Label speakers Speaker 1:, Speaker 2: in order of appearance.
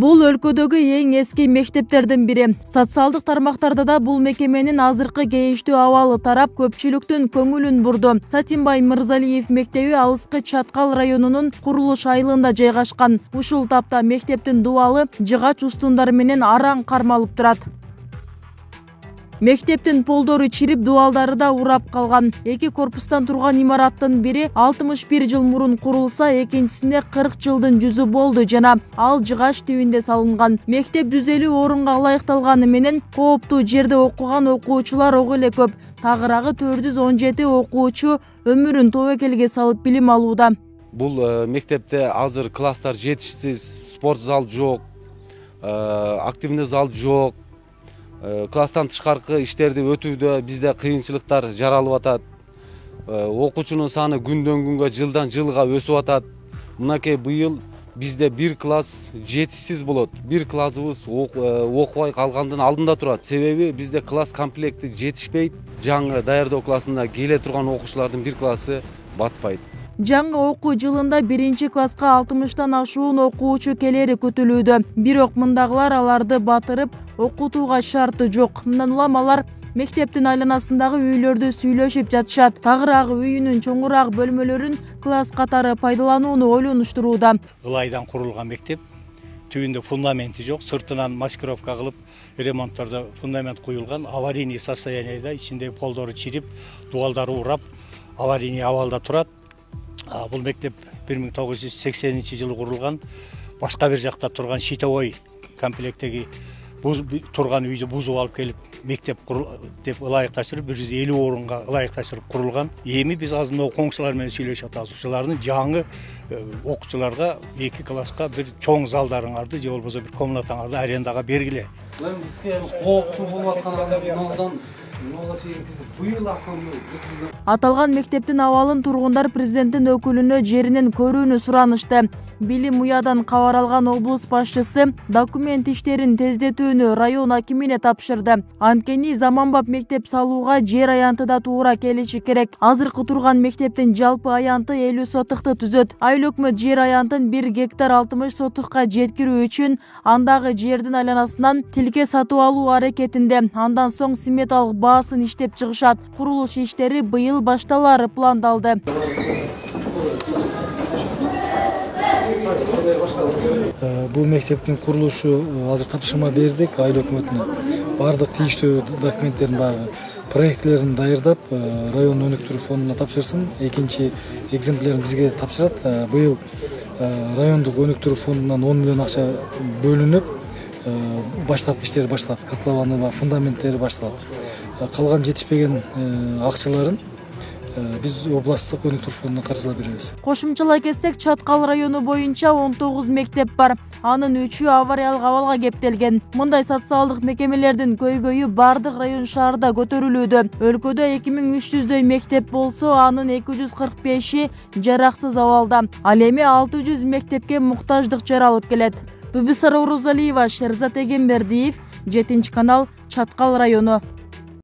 Speaker 1: Бул өлкөдөгү эң эски мектептердин бири. Социалдык тармактарда да бул мекеменин азыркы кейиштүү абалы тарап, көпчүлүктүн көңүлүн бурду. Сатимбай Мырзалиев мектеби алыскы Чаткал районунун Курулуш айылында жайгашкан. Ушул тапта мектептин дубалы жыгач устундары менен араң кармалып турат. Мектептин полдору чирип, дубалдары да урап калган. Эки корпустан турган имараттын бири 61 жыл мурун курулса, экинчисинде 40 жылдын жүзү болду жана ал жыгач тибинде салынган. Мектеп 150 орунга ылайыкталганы менен кооптуу жерде окуган окуучулар ого эле көп. Тагыраагы 417 окуучу өмүрүн тобокелге салып билим алууда.
Speaker 2: Бул мектепте азыр класстар жетишсиз, спорт зал жок, активный зал жок. Класстан тышкаркы иштерди өтүүдө бизде кыйынчылыктар жаралып атат. Окуучунун саны күндөн күнгө, жылдан жылга өсүп атат. Мынакей быйыл бизде бир класс жетишсиз болот. Бир классыбыз окубай калгандын алдында турат. Себеби бизде класс комплекти жетишпейт. Жаңы даярдоо классына келе турган окуучулардын бир классы батпайт.
Speaker 1: Жаңы окуу жылында 1-класска 60-тан ашуун окуучу келери күтүлүүдө. Бирок мындагылар аларды батырып, окутууга шарты жок. Мындан улам алар мектептин айланасындагы үйлөрдү сүйлөшүп жатышат. Тагыраагы үйүнүн чоңураак бөлмөлөрүн класс катары пайдаланууну ойлонуштурууда.
Speaker 3: Ылайдан курулган мектеп. Түбүндө фундаменти жок, сыртынан маскировка кылып, ремонттордо фундамент куюлган, аварийный состоянияда, ичинде полдору чирип, дубалдары урап, аварийный абалда турат. Бул мектеп 1980-жылы курулган. Башка бир жакта турган щитовой комплекттеги турган үйдү бузуп алып келип, мектеп деп ылайыкташтырып, 150 орунга ылайыкташтырып курулган. Эми биз азыр мына окуучулар менен сүйлөшүп атабыз. Ушулардын жаңы окуучуларга 2 класска бир чоң залдарыңарды же болбосо бир комнатаңарды арендага бергиле.
Speaker 2: Бизге кооптуу болуп аткан
Speaker 1: Аталган мектептин абалын тургундар президенттин өкүлүнө жеринен көрүүнү суранышты. Билим уядан кабар алган облус башчысы документ иштерин тездетүүнү район акимине тапшырды. Анткени заманбап мектеп салууга жер аянты да туура келиши керек. Азыркы турган мектептин жалпы аянты 50 сотукты түзөт. Айыл өкмөт жер аянтын 1 гектар 60 сотукка жеткирүү үчүн андагы жердин айланасынан тилке сатып алуу аракетинде. Андан соң сметалык баасын иштеп чыгышат. Курулуш иштери быйыл башталары пландалды.
Speaker 4: Бул мектептин курулушу азыр тапшырма бердик айыл өкмөтүнө. Бардык тийиштүү документтерин багы проектлерин даярдап, район өнүктүрүү фондуна тапшырсын. Экинчи экземплярын бизге тапшырат. Быйыл райондук өнүктүрүү фондунан 10 миллион акча бөлүнүп, баштап иштери башталат. Котлованы, фундаменттери башталат. Калган жетишпеген акчаларын биз областтык өнүктүрүү фондуна каржылап беребиз.
Speaker 1: Кошумчалай кетсек, Чаткал району боюнча 19 мектеп бар. Анын 3-ü авариялык абалга кептелген. Мындай социалдык мекемелердин көйгөйү бардык район шаарда көтөрүлүүдө. Өлкөдө 2300дөй мектеп болсо, анын 245и жараксыз абалда. Ал эми 600 мектепке муктаждык жаралып келет. Бүбүсара Урузалиева, Шерзат Эгембердиев, 7 канал, Чаткал району.